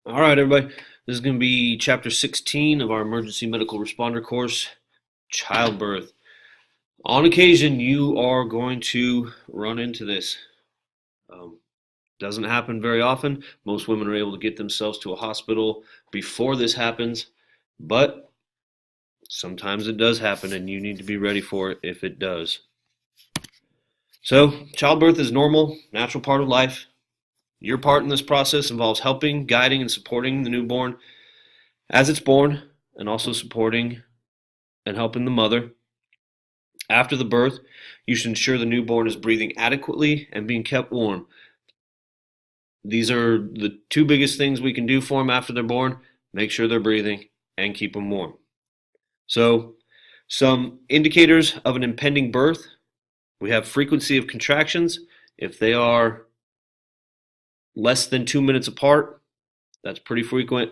All right, everybody. This is going to be chapter 16 of our emergency medical responder course, childbirth. On occasion, you are going to run into this. Um, doesn't happen very often. Most women are able to get themselves to a hospital before this happens, but sometimes it does happen, and you need to be ready for it if it does. So, childbirth is normal, natural part of life. Your part in this process involves helping, guiding, and supporting the newborn as it's born, and also supporting and helping the mother. After the birth, you should ensure the newborn is breathing adequately and being kept warm. These are the two biggest things we can do for them after they're born. Make sure they're breathing and keep them warm. So, some indicators of an impending birth. We have frequency of contractions. If they are less than 2 minutes apart, that's pretty frequent.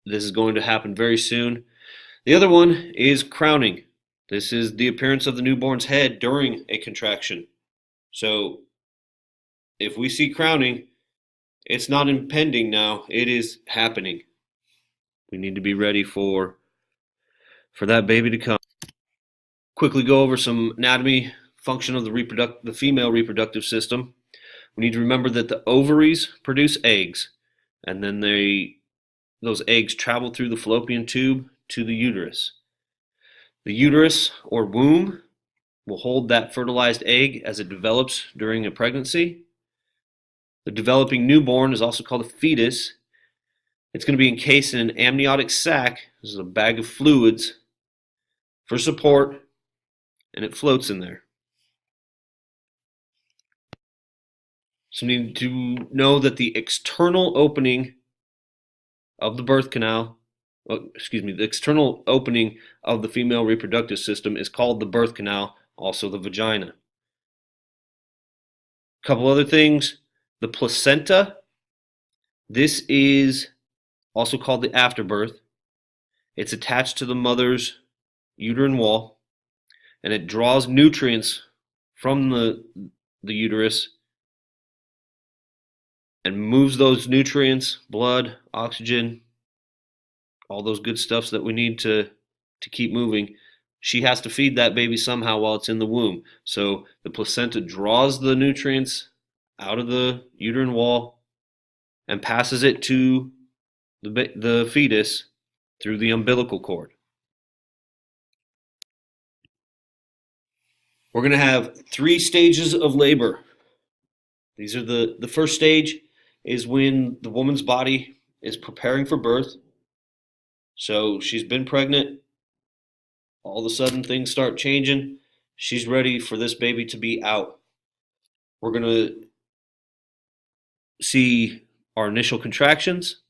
This is going to happen very soon. The other one is crowning. This is the appearance of the newborn's head during a contraction. So if we see crowning, it's not impending now, it is happening. We need to be ready for that baby to come. Quickly go over some anatomy, function of the female reproductive system. We need to remember that the ovaries produce eggs, and then those eggs travel through the fallopian tube to the uterus. The uterus or womb will hold that fertilized egg as it develops during a pregnancy. The developing newborn is also called a fetus. It's going to be encased in an amniotic sac. This is a bag of fluids for support, and it floats in there. So you need to know that the external opening of the birth canal, the external opening of the female reproductive system is called the birth canal, also the vagina. A couple other things. The placenta, this is also called the afterbirth. It's attached to the mother's uterine wall, and it draws nutrients from the uterus and moves those nutrients, blood, oxygen, all those good stuffs that we need to keep moving. She has to feed that baby somehow while it's in the womb. So the placenta draws the nutrients out of the uterine wall and passes it to the fetus through the umbilical cord. We're going to have 3 stages of labor. These are the first stage is when the woman's body is preparing for birth. So she's been pregnant. All of a sudden things start changing. She's ready for this baby to be out. We're going to see our initial contractions.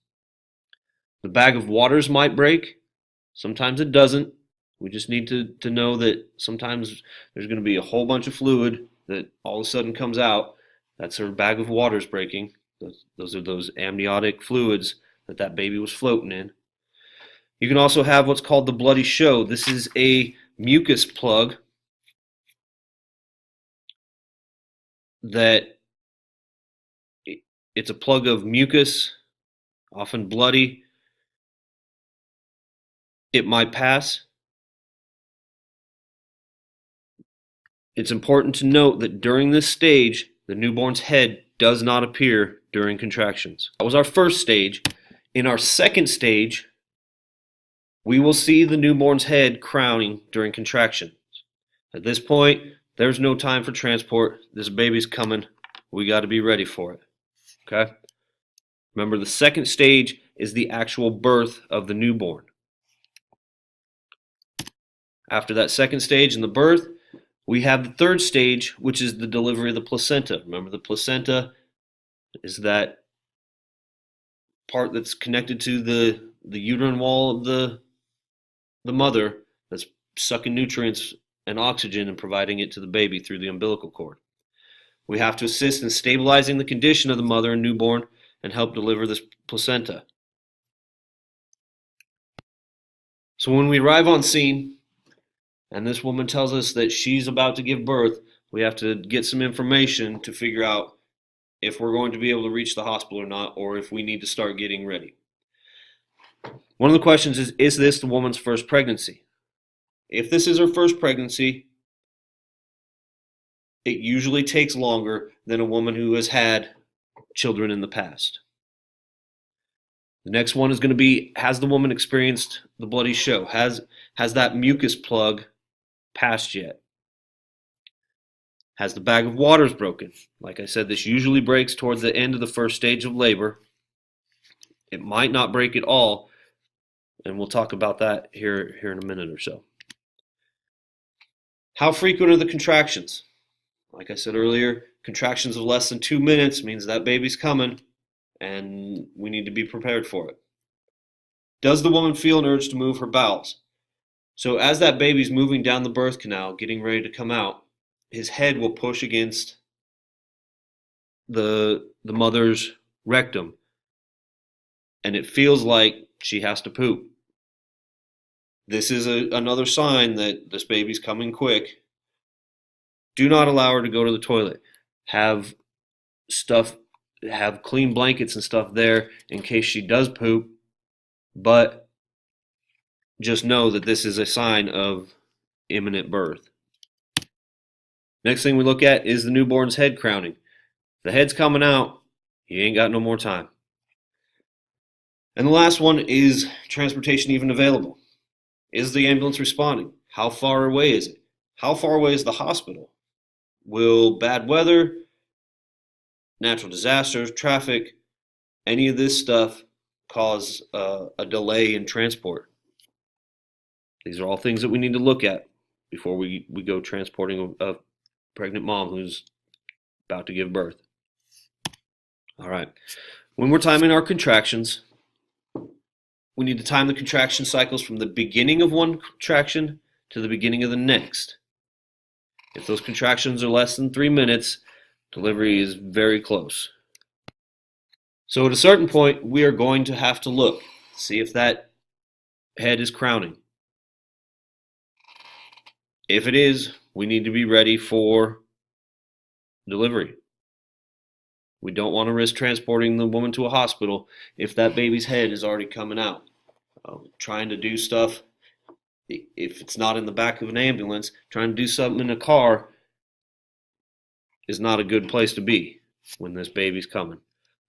The bag of waters might break. Sometimes it doesn't. We just need to know that sometimes there's going to be a whole bunch of fluid that all of a sudden comes out. That's her bag of waters breaking. Those are those amniotic fluids that baby was floating in. You can also have what's called the bloody show. This is a mucus plug that it's a plug of mucus, often bloody. It might pass. It's important to note that during this stage, the newborn's head does not appear during contractions. That was our first stage. In our second stage, we will see the newborn's head crowning during contractions. At this point, there's no time for transport. This baby's coming. We got to be ready for it. Okay? Remember, the second stage is the actual birth of the newborn. After that second stage and the birth, we have the third stage, which is the delivery of the placenta. Remember, the placenta is that part that's connected to the uterine wall of the mother that's sucking nutrients and oxygen and providing it to the baby through the umbilical cord. We have to assist in stabilizing the condition of the mother and newborn and help deliver this placenta. So when we arrive on scene and this woman tells us that she's about to give birth, we have to get some information to figure out if we're going to be able to reach the hospital or not, or if we need to start getting ready. One of the questions is this the woman's first pregnancy? If this is her first pregnancy, it usually takes longer than a woman who has had children in the past. The next one is going to be, has the woman experienced the bloody show? Has that mucus plug passed yet? Has the bag of waters broken? Like I said, this usually breaks towards the end of the first stage of labor. It might not break at all, and we'll talk about that here in a minute or so. How frequent are the contractions? Like I said earlier, contractions of less than 2 minutes means that baby's coming, and we need to be prepared for it. Does the woman feel an urge to move her bowels? So as that baby's moving down the birth canal, getting ready to come out, his head will push against the mother's rectum, and it feels like she has to poop. This is another sign that this baby's coming quick. Do not allow her to go to the toilet. Have clean blankets and stuff there in case she does poop, but just know that this is a sign of imminent birth. Next thing we look at is the newborn's head crowning. If the head's coming out, you ain't got no more time. And the last one is transportation even available? Is the ambulance responding? How far away is it? How far away is the hospital? Will bad weather, natural disasters, traffic, any of this stuff cause a delay in transport? These are all things that we need to look at before we go transporting a pregnant mom who's about to give birth. All right. When we're timing our contractions, we need to time the contraction cycles from the beginning of one contraction to the beginning of the next. If those contractions are less than 3 minutes, delivery is very close. So at a certain point, we are going to have to look, see if that head is crowning. If it is, we need to be ready for delivery. We don't want to risk transporting the woman to a hospital if that baby's head is already coming out. Trying to do stuff, if it's not in the back of an ambulance, trying to do something in a car is not a good place to be when this baby's coming.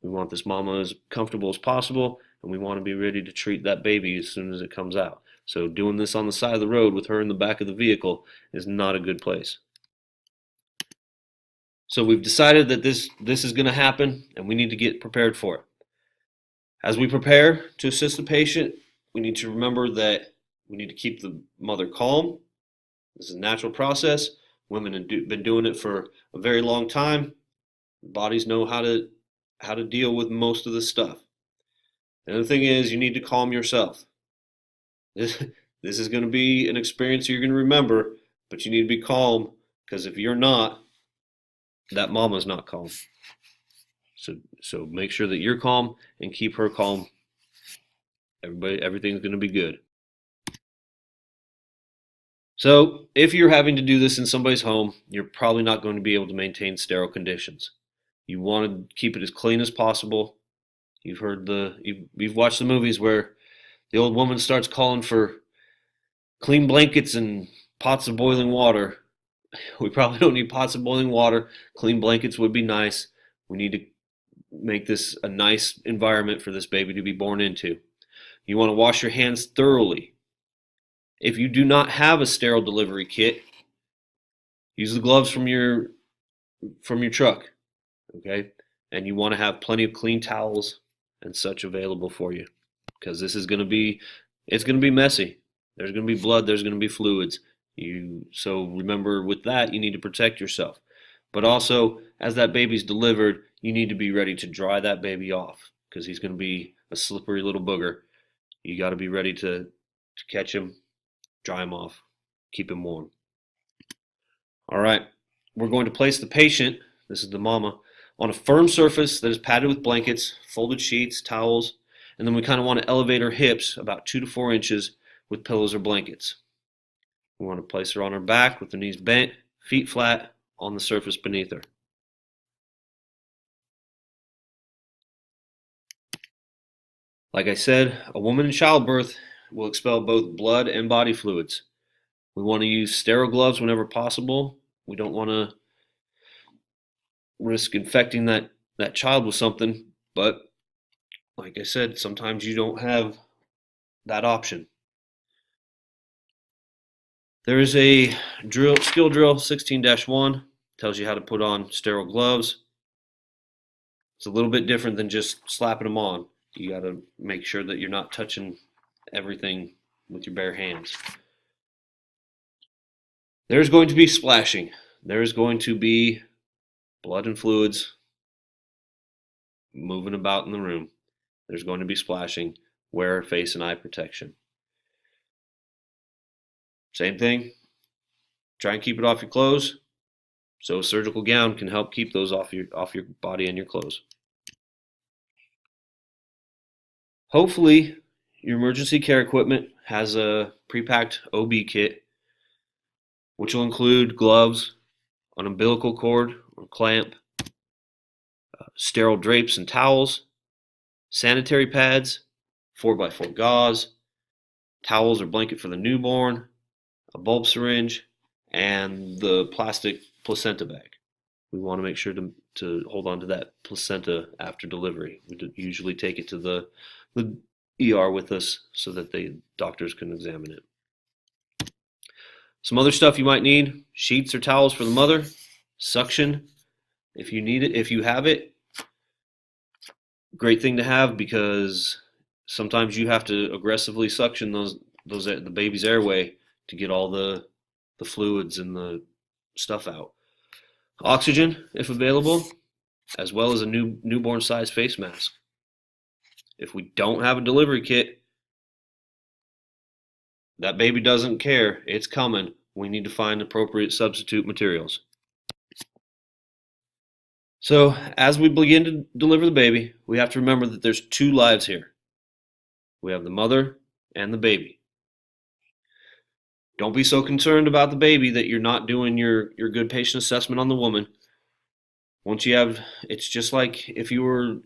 We want this mama as comfortable as possible, and we want to be ready to treat that baby as soon as it comes out. So doing this on the side of the road with her in the back of the vehicle is not a good place. So we've decided that this is going to happen, and we need to get prepared for it. As we prepare to assist the patient, we need to remember that we need to keep the mother calm. This is a natural process. Women have been doing it for a very long time. Bodies know how to deal with most of this stuff. The other thing is you need to calm yourself. This is going to be an experience you're going to remember, but you need to be calm, because if you're not, that mama's not calm. So make sure that you're calm and keep her calm. Everything's going to be good. So if you're having to do this in somebody's home, you're probably not going to be able to maintain sterile conditions. You want to keep it as clean as possible. You've watched the movies where the old woman starts calling for clean blankets and pots of boiling water. We probably don't need pots of boiling water. Clean blankets would be nice. We need to make this a nice environment for this baby to be born into. You want to wash your hands thoroughly. If you do not have a sterile delivery kit, use the gloves from your truck, okay? And you want to have plenty of clean towels and such available for you, because it's going to be messy. There's going to be blood, there's going to be fluids. So remember, with that, you need to protect yourself. But also, as that baby's delivered, you need to be ready to dry that baby off, because he's going to be a slippery little booger. You got to be ready to catch him, dry him off, keep him warm. All right, we're going to place the patient, this is the mama, on a firm surface that is padded with blankets, folded sheets, towels, and then we kind of want to elevate her hips about 2 to 4 inches with pillows or blankets. We want to place her on her back with the knees bent, feet flat on the surface beneath her. Like I said, a woman in childbirth will expel both blood and body fluids. We want to use sterile gloves whenever possible. We don't want to risk infecting that child with something, but like I said, sometimes you don't have that option. There is a skill drill 16-1, tells you how to put on sterile gloves. It's a little bit different than just slapping them on. You got to make sure that you're not touching everything with your bare hands. There's going to be splashing. There's going to be blood and fluids moving about in the room. There's going to be splashing. Wear face and eye protection. Same thing. Try and keep it off your clothes, so a surgical gown can help keep those off your body and your clothes. Hopefully, your emergency care equipment has a pre-packed OB kit, which will include gloves, an umbilical cord or clamp, sterile drapes and towels, sanitary pads, 4x4 gauze, towels or blanket for the newborn, a bulb syringe, and the plastic placenta bag. We want to make sure to hold on to that placenta after delivery. We usually take it to the ER with us so that the doctors can examine it. Some other stuff you might need: sheets or towels for the mother, suction if you need it, if you have it. Great thing to have, because sometimes you have to aggressively suction the baby's airway to get all the fluids and the stuff out. Oxygen, if available, as well as a newborn size face mask. If we don't have a delivery kit, that baby doesn't care. It's coming. We need to find appropriate substitute materials. So as we begin to deliver the baby, we have to remember that there's two lives here. We have the mother and the baby. Don't be so concerned about the baby that you're not doing your good patient assessment on the woman. Once you have, it's just like if you were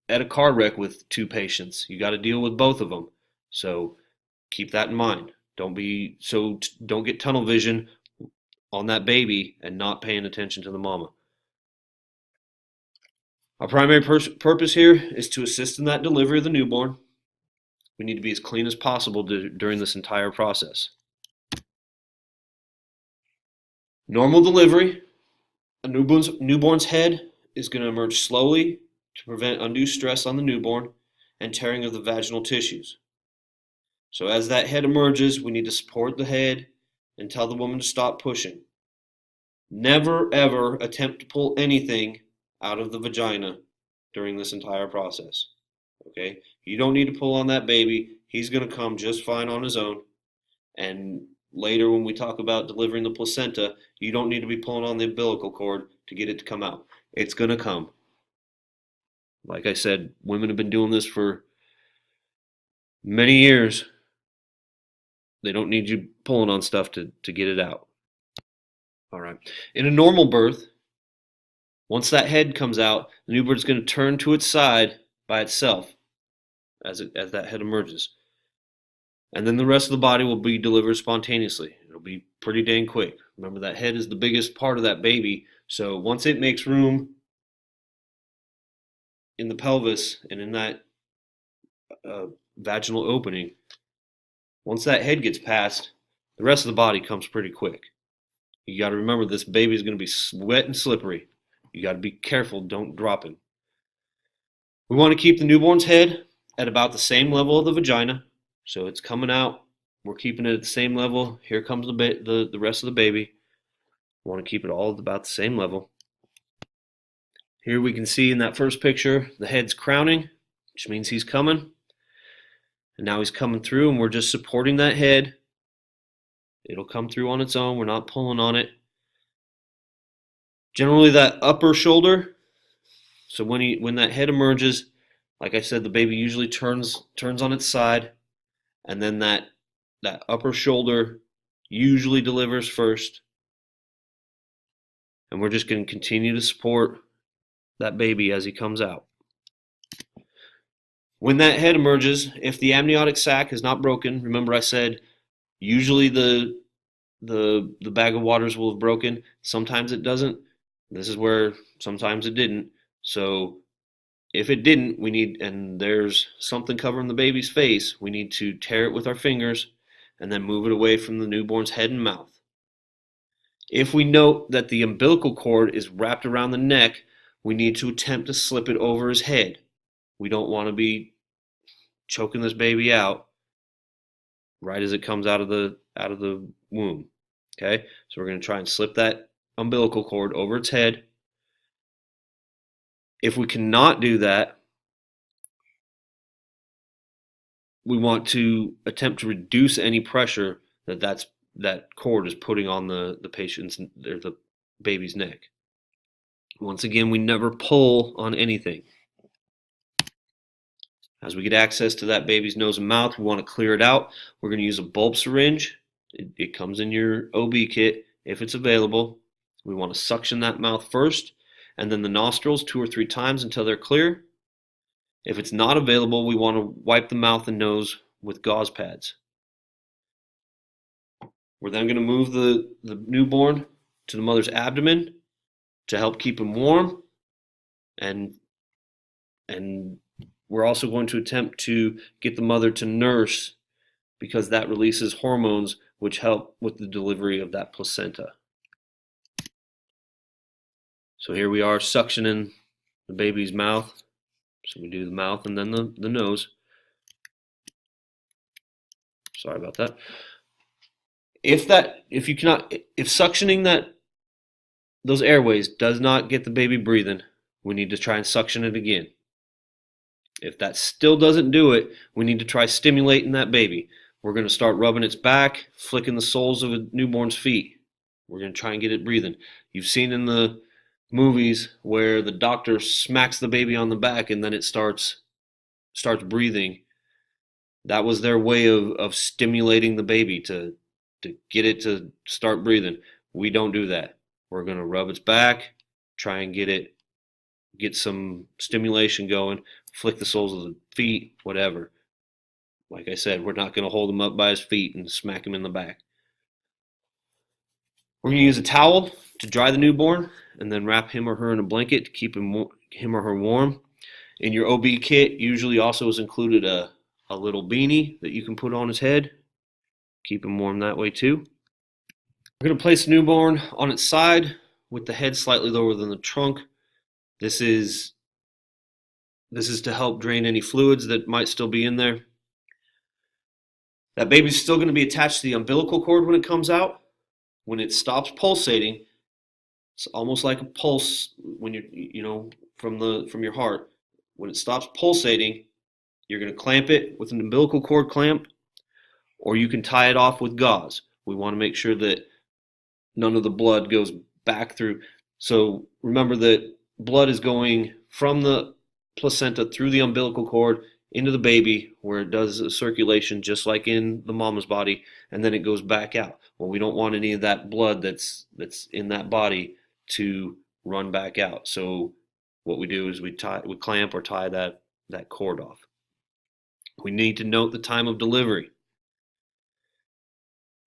at a car wreck with two patients. You got to deal with both of them. So keep that in mind. Don't get tunnel vision on that baby and not paying attention to the mama. Our primary purpose here is to assist in that delivery of the newborn. We need to be as clean as possible during this entire process. Normal delivery, a newborn's head is going to emerge slowly to prevent undue stress on the newborn and tearing of the vaginal tissues. So as that head emerges, we need to support the head and tell the woman to stop pushing. Never ever attempt to pull anything out of the vagina during this entire process. Okay? You don't need to pull on that baby. He's going to come just fine on his own. And later when we talk about delivering the placenta, you don't need to be pulling on the umbilical cord to get it to come out. It's going to come. Like I said, women have been doing this for many years. They don't need you pulling on stuff to get it out. All right. In a normal birth, once that head comes out, the newborn is going to turn to its side by itself as that head emerges. And then the rest of the body will be delivered spontaneously. It'll be pretty dang quick. Remember, that head is the biggest part of that baby. So once it makes room in the pelvis and in that vaginal opening, once that head gets passed, the rest of the body comes pretty quick. You got to remember, this baby is going to be wet and slippery. You got to be careful, don't drop him. We want to keep the newborn's head at about the same level of the vagina. So it's coming out. We're keeping it at the same level. Here comes the rest of the baby. We want to keep it all about the same level. Here we can see in that first picture, the head's crowning, which means he's coming. And now he's coming through, and we're just supporting that head. It'll come through on its own. We're not pulling on it. Generally, that upper shoulder, so when that head emerges, like I said, the baby usually turns on its side, and then that upper shoulder usually delivers first. And we're just going to continue to support that baby as he comes out. When that head emerges, if the amniotic sac is not broken, remember I said usually the bag of waters will have broken. Sometimes it doesn't. This is where sometimes it didn't. So if it didn't, and there's something covering the baby's face, we need to tear it with our fingers and then move it away from the newborn's head and mouth. If we note that the umbilical cord is wrapped around the neck, we need to attempt to slip it over his head. We don't want to be choking this baby out right as it comes out of the womb. Okay? So we're going to try and slip that umbilical cord over its head. If we cannot do that, we want to attempt to reduce any pressure that cord is putting on the patient's or the baby's neck. Once again, we never pull on anything. As we get access to that baby's nose and mouth, we want to clear it out. We're going to use a bulb syringe. It comes in your OB kit if it's available. We want to suction that mouth first, and then the nostrils 2 or 3 times until they're clear. If it's not available, we want to wipe the mouth and nose with gauze pads. We're then going to move the newborn to the mother's abdomen to help keep him warm, and we're also going to attempt to get the mother to nurse because that releases hormones which help with the delivery of that placenta. So here we are suctioning the baby's mouth. So we do the mouth and then the nose. Sorry about that. If suctioning those airways does not get the baby breathing, we need to try and suction it again. If that still doesn't do it, we need to try stimulating that baby. We're going to start rubbing its back, flicking the soles of a newborn's feet. We're going to try and get it breathing. You've seen in the movies where the doctor smacks the baby on the back and then it starts breathing. That was their way of stimulating the baby to get it to start breathing. We don't do that. We're going to rub its back, try and get some stimulation going, flick the soles of the feet, whatever. Like I said, we're not going to hold him up by his feet and smack him in the back. We're going to use a towel to dry the newborn and then wrap him or her in a blanket to keep him or her warm. In your OB kit, usually also is included a little beanie that you can put on his head. Keep him warm that way too. We're going to place the newborn on its side with the head slightly lower than the trunk. This is to help drain any fluids that might still be in there. That baby's still going to be attached to the umbilical cord when it comes out. When it stops pulsating, it's almost like a pulse when from your heart. When it stops pulsating, you're going to clamp it with an umbilical cord clamp, or you can tie it off with gauze. We want to make sure that none of the blood goes back through. So remember that blood is going from the placenta through the umbilical cord into the baby where it does a circulation just like in the mama's body, and then it goes back out. Well, we don't want any of that blood that's in that body to run back out. So what we do is we clamp or tie that cord off. We need to note the time of delivery.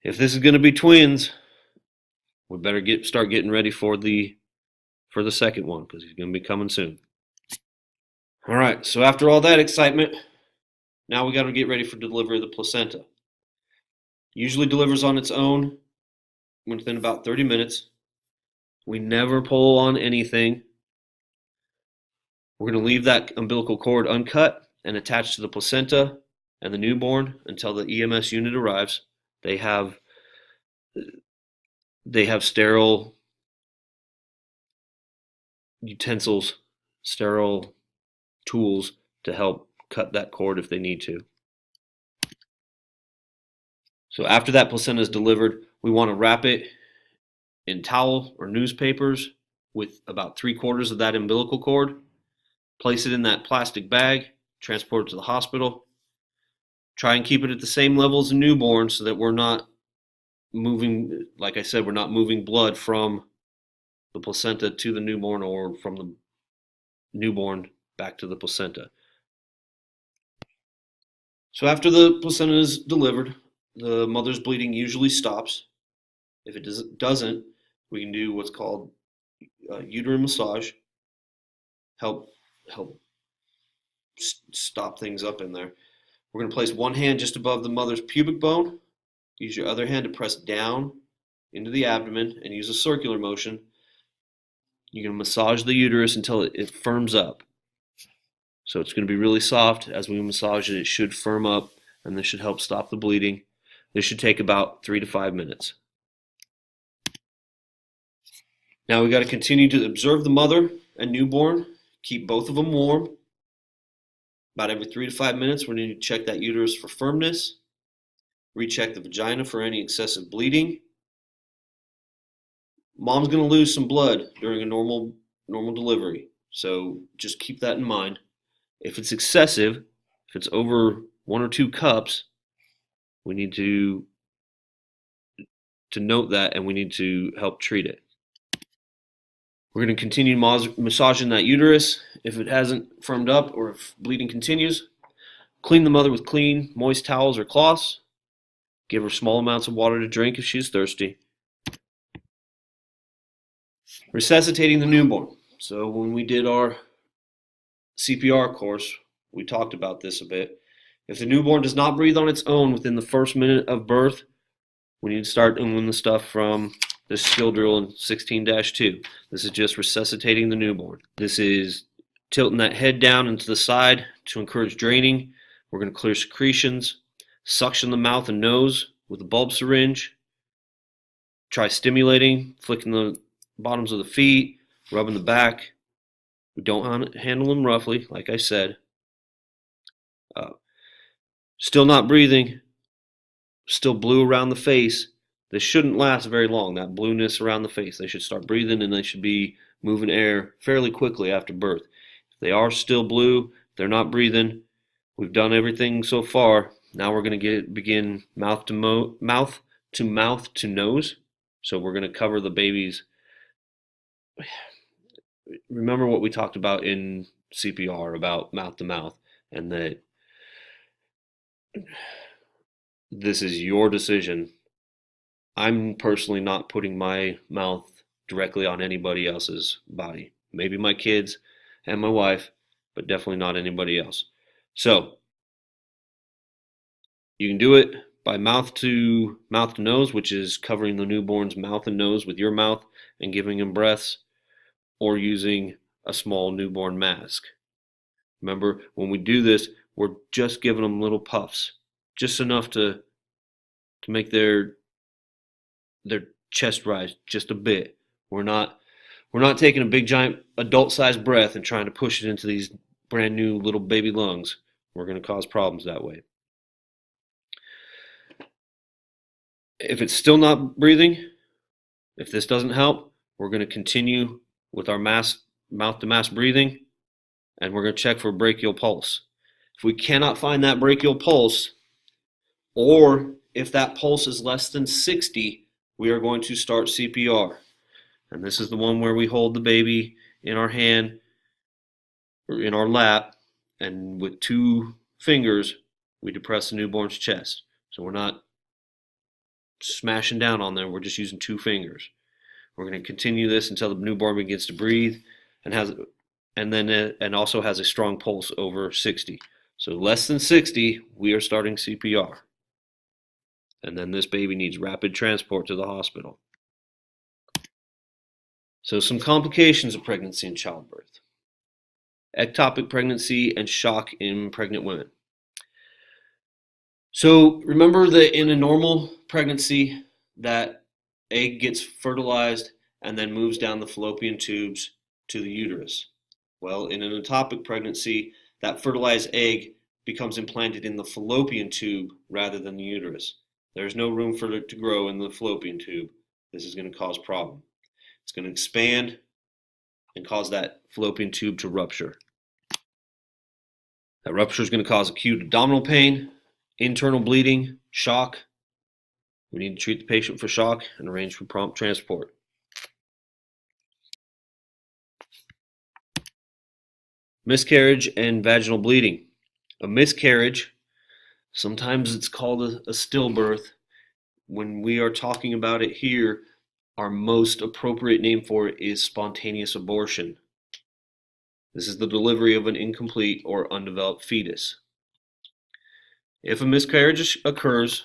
If this is going to be twins, we better start getting ready for the second one because he's going to be coming soon. All right, so after all that excitement, now we got to get ready for delivery of the placenta. Usually delivers on its own within about 30 minutes. We never pull on anything. We're going to leave that umbilical cord uncut and attached to the placenta and the newborn until the EMS unit arrives. They have sterile utensils, sterile tools to help cut that cord if they need to. So after that placenta is delivered, we want to wrap it in towel or newspapers with about 3/4 of that umbilical cord. Place it in that plastic bag, transport it to the hospital. Try and keep it at the same level as a newborn so that we're not moving, like I said, we're not moving blood from the placenta to the newborn or from the newborn back to the placenta. So after the placenta is delivered, the mother's bleeding usually stops. If it doesn't, we can do what's called uterine massage, help help stop things up in there. We're going to place one hand just above the mother's pubic bone. Use your other hand to press down into the abdomen and use a circular motion. You're going to massage the uterus until it firms up. So it's going to be really soft. As we massage it, it should firm up, and this should help stop the bleeding. This should take about 3 to 5 minutes. Now we got to continue to observe the mother and newborn. Keep both of them warm. About every 3 to 5 minutes, we need to check that uterus for firmness. Recheck the vagina for any excessive bleeding. Mom's going to lose some blood during a normal delivery, so just keep that in mind. If it's excessive, if it's over 1 or 2 cups, we need to note that, and we need to help treat it. We're going to continue massaging that uterus. If it hasn't firmed up or if bleeding continues, clean the mother with clean, moist towels or cloths. Give her small amounts of water to drink if she's thirsty. Resuscitating the newborn. So when we did our CPR course, we talked about this a bit. If the newborn does not breathe on its own within the first minute of birth, we need to start doing the stuff from this skill drill in 16-2. This is just resuscitating the newborn. This is tilting that head down into the side to encourage draining. We're going to clear secretions, suction the mouth and nose with a bulb syringe. Try stimulating, flicking the bottoms of the feet, rubbing the back. We don't handle them roughly, like I said. Still not breathing, still blue around the face. This shouldn't last very long, that blueness around the face. They should start breathing, and they should be moving air fairly quickly after birth. If they are still blue, they're not breathing, we've done everything so far. Now we're going to begin mouth to mouth to nose. So we're going to cover the baby's. Remember what we talked about in CPR about mouth to mouth, and that this is your decision. I'm personally not putting my mouth directly on anybody else's body. Maybe my kids and my wife, but definitely not anybody else. So you can do it by mouth to nose, which is covering the newborn's mouth and nose with your mouth and giving him breaths, or using a small newborn mask. Remember, when we do this, we're just giving them little puffs, just enough to make their chest rise just a bit. We're not taking a big giant adult-sized breath and trying to push it into these brand new little baby lungs. We're going to cause problems that way. If it's still not breathing, if this doesn't help, we're going to continue with our mouth-to-mask breathing, and we're going to check for brachial pulse. If we cannot find that brachial pulse, or if that pulse is less than 60, we are going to start CPR. And this is the one where we hold the baby in our hand or in our lap, and with 2 fingers, we depress the newborn's chest. So we're not smashing down on there, we're just using 2 fingers. We're going to continue this until the newborn begins to breathe and also has a strong pulse over 60. So less than 60, we are starting CPR. And then this baby needs rapid transport to the hospital. So some complications of pregnancy and childbirth. Ectopic pregnancy and shock in pregnant women. So remember that in a normal pregnancy, that egg gets fertilized and then moves down the fallopian tubes to the uterus. Well, in an ectopic pregnancy, that fertilized egg becomes implanted in the fallopian tube rather than the uterus. There's no room for it to grow in the fallopian tube. This is going to cause problem. It's going to expand and cause that fallopian tube to rupture. That rupture is going to cause acute abdominal pain, internal bleeding, shock. We need to treat the patient for shock and arrange for prompt transport. Miscarriage and vaginal bleeding. A miscarriage Sometimes it's called a stillbirth. When we are talking about it here, our most appropriate name for it is spontaneous abortion. This is the delivery of an incomplete or undeveloped fetus. If a miscarriage occurs,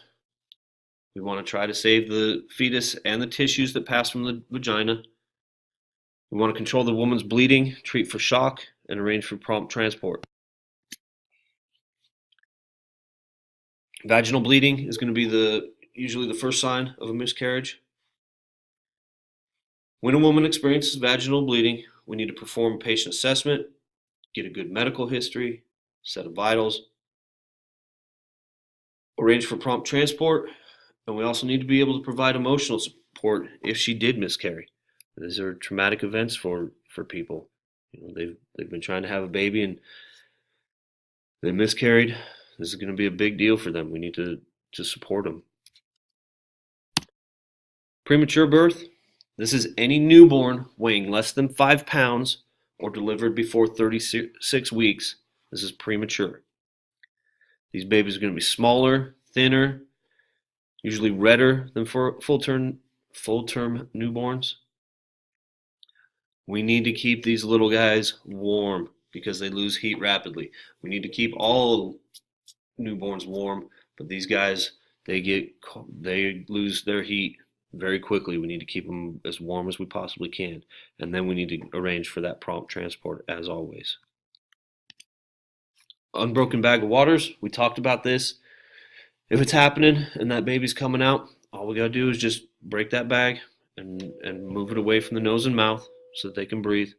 we want to try to save the fetus and the tissues that pass from the vagina. We want to control the woman's bleeding, treat for shock, and arrange for prompt transport. Vaginal bleeding is going to be usually the first sign of a miscarriage. When a woman experiences vaginal bleeding, we need to perform a patient assessment, get a good medical history, set of vitals, arrange for prompt transport, and we also need to be able to provide emotional support if she did miscarry. These are traumatic events for people. They've been trying to have a baby and they miscarried. This is going to be a big deal for them. We need to support them. Premature birth. This is any newborn weighing less than 5 pounds or delivered before 36 weeks. This is premature. These babies are going to be smaller, thinner, usually redder than for full-term newborns. We need to keep these little guys warm because they lose heat rapidly. We need to keep all newborns warm, but these guys, they lose their heat very quickly. We need to keep them as warm as we possibly can, and then we need to arrange for that prompt transport as always. Unbroken bag of waters, we talked about this. If it's happening and that baby's coming out, all we gotta do is just break that bag and move it away from the nose and mouth so that they can breathe.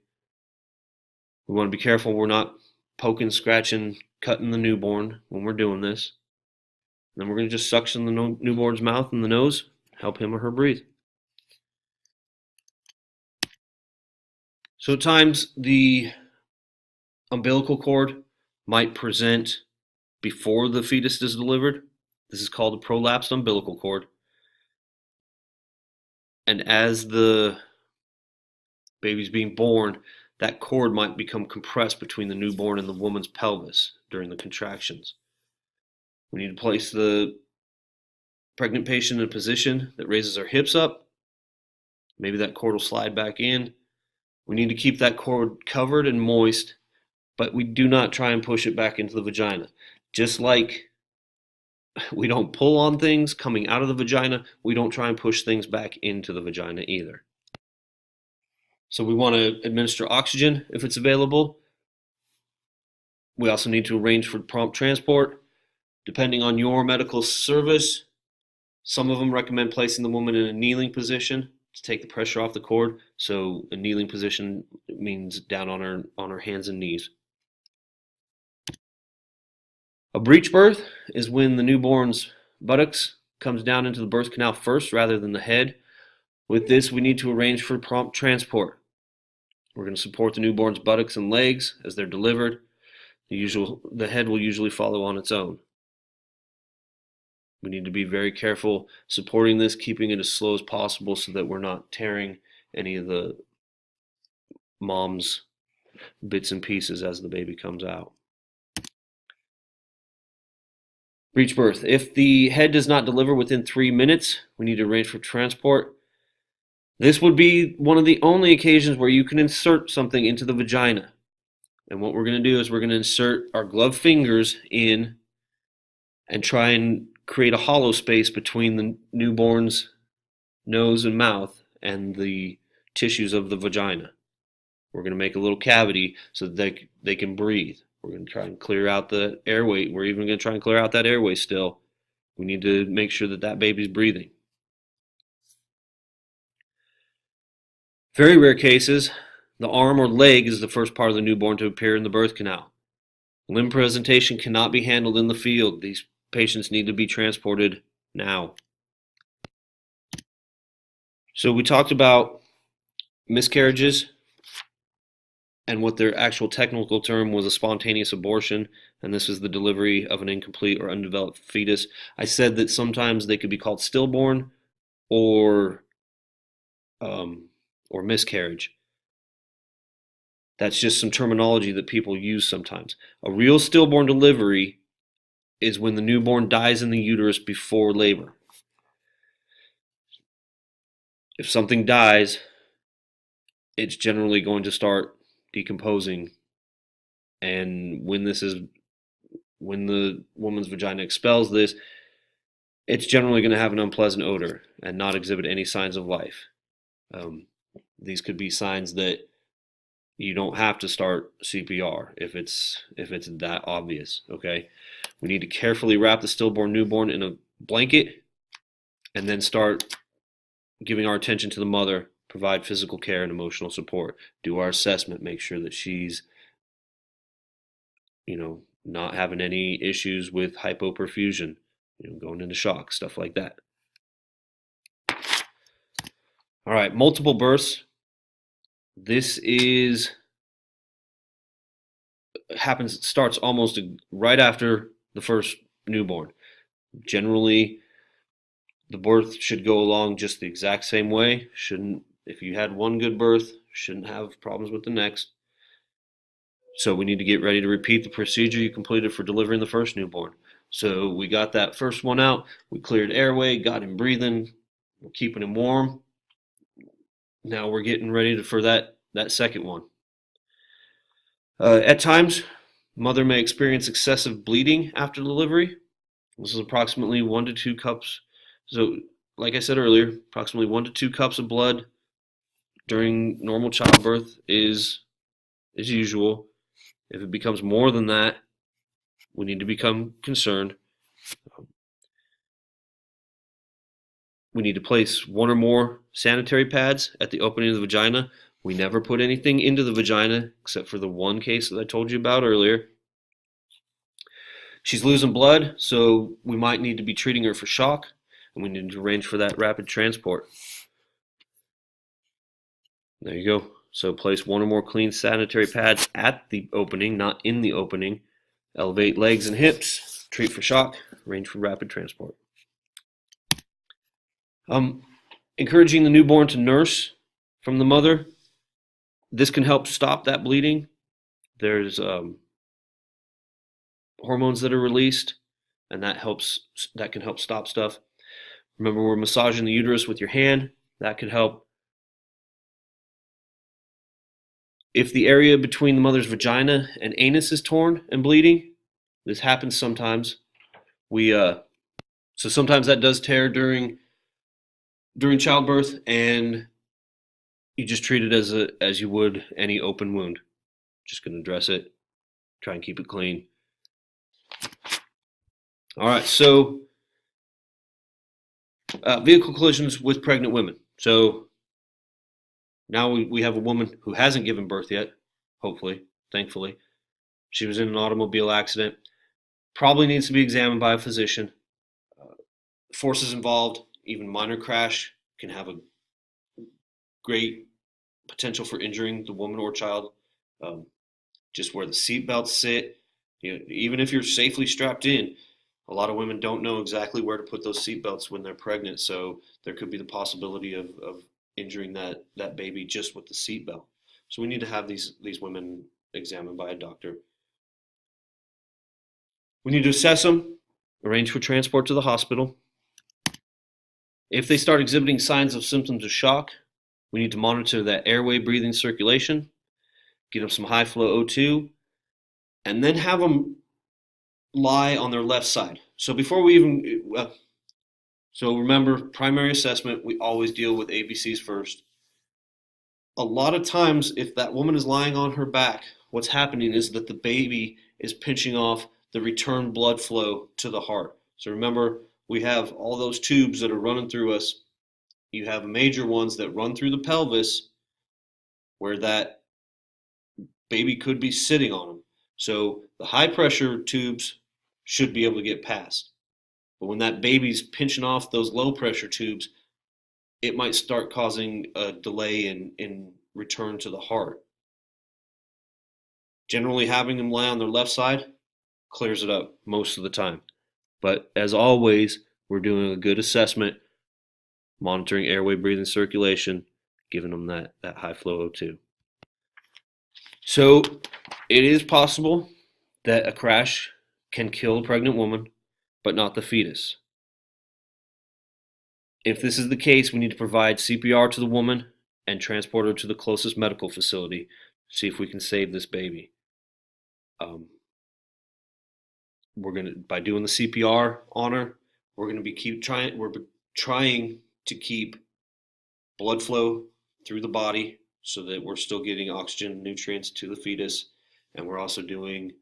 We want to be careful we're not poking, scratching, cutting the newborn when we're doing this. And then we're going to just suction the newborn's mouth and the nose, help him or her breathe. So at times the umbilical cord might present before the fetus is delivered. This is called a prolapsed umbilical cord. And as the baby's being born, that cord might become compressed between the newborn and the woman's pelvis during the contractions. We need to place the pregnant patient in a position that raises our hips up. Maybe that cord will slide back in. We need to keep that cord covered and moist, but we do not try and push it back into the vagina. Just like we don't pull on things coming out of the vagina, we don't try and push things back into the vagina either. So we want to administer oxygen if it's available. We also need to arrange for prompt transport. Depending on your medical service, some of them recommend placing the woman in a kneeling position to take the pressure off the cord. So a kneeling position means down on her hands and knees. A breech birth is when the newborn's buttocks comes down into the birth canal first rather than the head. With this, we need to arrange for prompt transport. We're going to support the newborn's buttocks and legs as they're delivered. The head will usually follow on its own. We need to be very careful supporting this, keeping it as slow as possible so that we're not tearing any of the mom's bits and pieces as the baby comes out. Breech birth. If the head does not deliver within 3 minutes, we need to arrange for transport. This would be one of the only occasions where you can insert something into the vagina. And what we're going to do is we're going to insert our gloved fingers in and try and create a hollow space between the newborn's nose and mouth and the tissues of the vagina. We're going to make a little cavity so that they can breathe. We're going to try and clear out the airway. We're even going to try and clear out that airway still. We need to make sure that baby's breathing. Very rare cases, the arm or leg is the first part of the newborn to appear in the birth canal. Limb presentation cannot be handled in the field. These patients need to be transported now. So we talked about miscarriages and what their actual technical term was, a spontaneous abortion, and this is the delivery of an incomplete or undeveloped fetus. I said that sometimes they could be called stillborn or miscarriage. That's just some terminology that people use sometimes. A real stillborn delivery is when the newborn dies in the uterus before labor. If something dies, it's generally going to start decomposing, and when the woman's vagina expels this, it's generally going to have an unpleasant odor and not exhibit any signs of life. These could be signs that you don't have to start CPR if it's that obvious. Okay, we need to carefully wrap the stillborn newborn in a blanket, and then start giving our attention to the mother. Provide physical care and emotional support. Do our assessment. Make sure that she's, not having any issues with hypoperfusion, going into shock, stuff like that. All right, multiple births. This starts almost right after the first newborn. Generally, the birth should go along just the exact same way. If you had one good birth, shouldn't have problems with the next. So we need to get ready to repeat the procedure you completed for delivering the first newborn. So we got that first one out. We cleared airway, got him breathing. We're keeping him warm. Now we're getting ready for that second one. At times, mother may experience excessive bleeding after delivery. This is approximately 1 to 2 cups. So, like I said earlier, approximately 1 to 2 cups of blood during normal childbirth is usual. If it becomes more than that, we need to become concerned. We need to place 1 or more sanitary pads at the opening of the vagina. We never put anything into the vagina except for the one case that I told you about earlier. She's losing blood, so we might need to be treating her for shock, and we need to arrange for that rapid transport. There you go. So place 1 or more clean sanitary pads at the opening, not in the opening. Elevate legs and hips. Treat for shock. Arrange for rapid transport. Encouraging the newborn to nurse from the mother. This can help stop that bleeding. There's hormones that are released, and that can help stop stuff. Remember, we're massaging the uterus with your hand. That could help. If the area between the mother's vagina and anus is torn and bleeding, this happens sometimes. So sometimes that does tear during childbirth, and you just treat it as you would any open wound. Just going to dress it, try and keep it clean. All right, so vehicle collisions with pregnant women. So now we have a woman who hasn't given birth yet, hopefully, thankfully. She was in an automobile accident. Probably needs to be examined by a physician. Forces involved, even minor crash, can have a great potential for injuring the woman or child. Just where the seat belts sit, even if you're safely strapped in, a lot of women don't know exactly where to put those seat belts when they're pregnant. So there could be the possibility of injuring that baby just with the seat belt. So we need to have these women examined by a doctor. We need to assess them, arrange for transport to the hospital. If they start exhibiting signs of symptoms of shock, we need to monitor that airway, breathing, circulation, get them some high flow O2, and then have them lie on their left side. So so remember, primary assessment, we always deal with ABCs first. A lot of times, if that woman is lying on her back, what's happening is that the baby is pinching off the return blood flow to the heart. So remember, we have all those tubes that are running through us. You have major ones that run through the pelvis where that baby could be sitting on them. So the high pressure tubes should be able to get past. But when that baby's pinching off those low pressure tubes, it might start causing a delay in return to the heart. Generally, having them lie on their left side clears it up most of the time. But as always, we're doing a good assessment, monitoring airway, breathing, circulation, giving them that high flow O2. So it is possible that a crash can kill a pregnant woman, but not the fetus. If this is the case, we need to provide CPR to the woman and transport her to the closest medical facility to see if we can save this baby. By doing the CPR on her, we're trying to keep blood flow through the body so that we're still getting oxygen and nutrients to the fetus, and we're also doing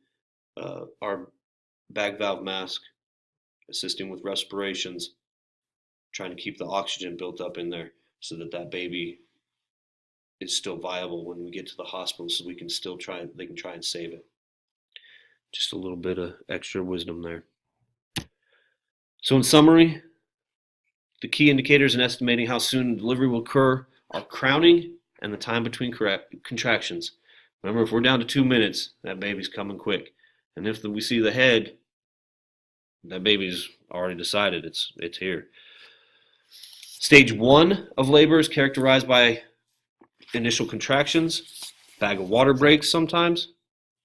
our bag valve mask, assisting with respirations, trying to keep the oxygen built up in there so that that baby is still viable when we get to the hospital, so they can try and save it. Just a little bit of extra wisdom there. So in summary, the key indicators in estimating how soon delivery will occur are crowning and the time between contractions. Remember, if we're down to 2 minutes, that baby's coming quick. And if we see the head, that baby's already decided it's here. Stage 1 of labor is characterized by initial contractions. Bag of water breaks sometimes.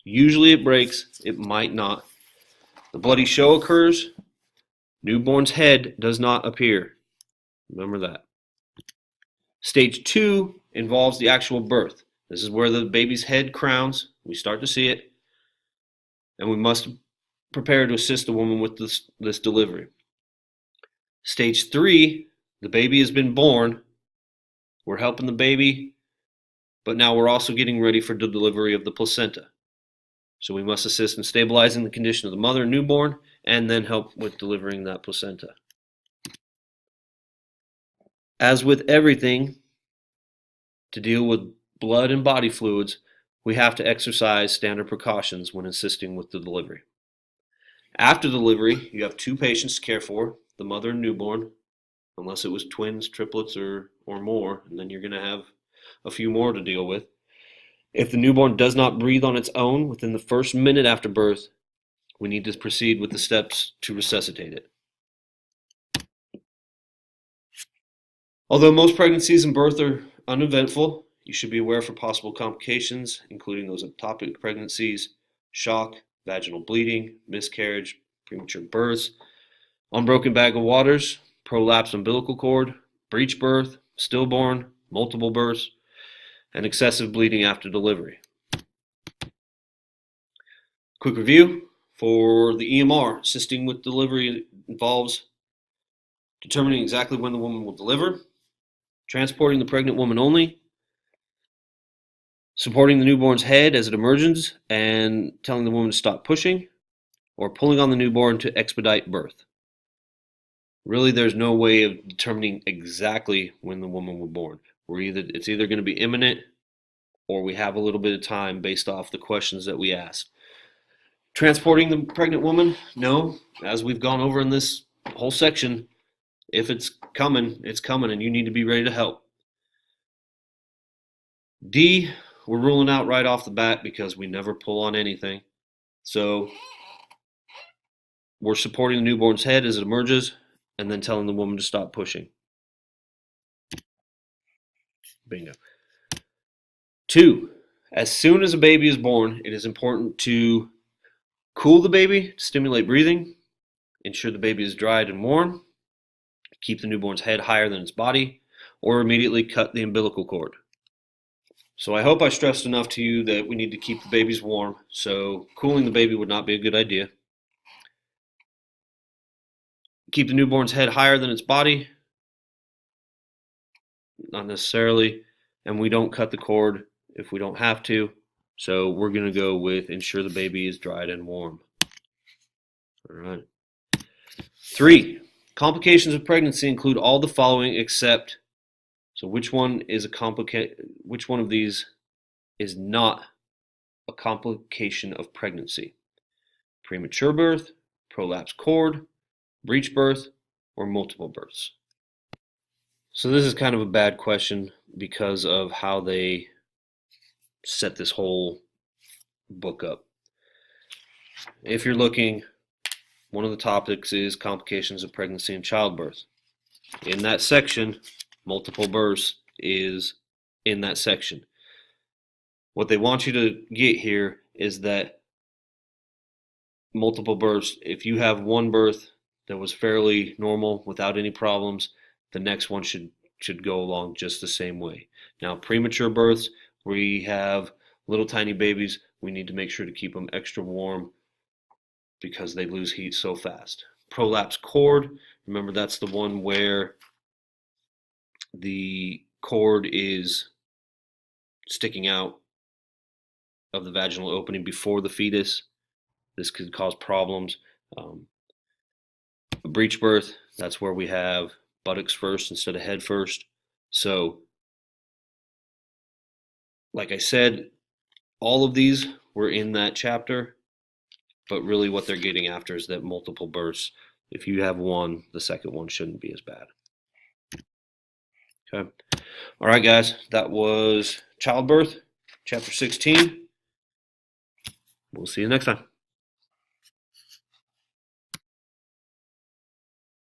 Usually it breaks, it might not. The bloody show occurs. Newborn's head does not appear. Remember that. Stage 2 involves the actual birth. This is where the baby's head crowns. We start to see it. And we must prepare to assist the woman with this delivery. Stage 3, the baby has been born. We're helping the baby, but now we're also getting ready for the delivery of the placenta. So we must assist in stabilizing the condition of the mother and newborn, and then help with delivering that placenta. As with everything, to deal with blood and body fluids, we have to exercise standard precautions when assisting with the delivery. After delivery, you have 2 patients to care for, the mother and newborn, unless it was twins, triplets, or more, and then you're going to have a few more to deal with. If the newborn does not breathe on its own within the first minute after birth, we need to proceed with the steps to resuscitate it. Although most pregnancies and birth are uneventful, you should be aware for possible complications, including those ectopic pregnancies, shock, vaginal bleeding, miscarriage, premature births, unbroken bag of waters, prolapsed umbilical cord, breech birth, stillborn, multiple births, and excessive bleeding after delivery. Quick review for the EMR. Assisting with delivery involves determining exactly when the woman will deliver, transporting the pregnant woman only, supporting the newborn's head as it emerges and telling the woman to stop pushing, or pulling on the newborn to expedite birth. Really, there's no way of determining exactly when the woman was born. It's either going to be imminent, or we have a little bit of time based off the questions that we asked. Transporting the pregnant woman, no. As we've gone over in this whole section, if it's coming, and you need to be ready to help. D, we're ruling out right off the bat because we never pull on anything. So we're supporting the newborn's head as it emerges, and then telling the woman to stop pushing. Bingo. 2, as soon as a baby is born, it is important to cool the baby, stimulate breathing, ensure the baby is dried and warm, keep the newborn's head higher than its body, or immediately cut the umbilical cord. So I hope I stressed enough to you that we need to keep the babies warm, so cooling the baby would not be a good idea. Keep the newborn's head higher than its body, not necessarily, and we don't cut the cord if we don't have to. So we're going to go with ensure the baby is dried and warm. All right. 3, complications of pregnancy include all the following except, so which one of these is not a complication of pregnancy? Premature birth, prolapsed cord, breech birth, or multiple births? So this is kind of a bad question because of how they set this whole book up. If you're looking, one of the topics is complications of pregnancy and childbirth. In that section, multiple births is in that section. What they want you to get here is that multiple births, if you have one birth that was fairly normal without any problems, the next one should go along just the same way. Now, premature births, we have little tiny babies, we need to make sure to keep them extra warm because they lose heat so fast. Prolapse cord, remember that's the one where the cord is sticking out of the vaginal opening before the fetus. This could cause problems. A breech birth, that's where we have buttocks first instead of head first. So, like I said, all of these were in that chapter, but really what they're getting after is that multiple births, if you have one, the second one shouldn't be as bad. Okay. All right, guys, that was childbirth, chapter 16. We'll see you next time.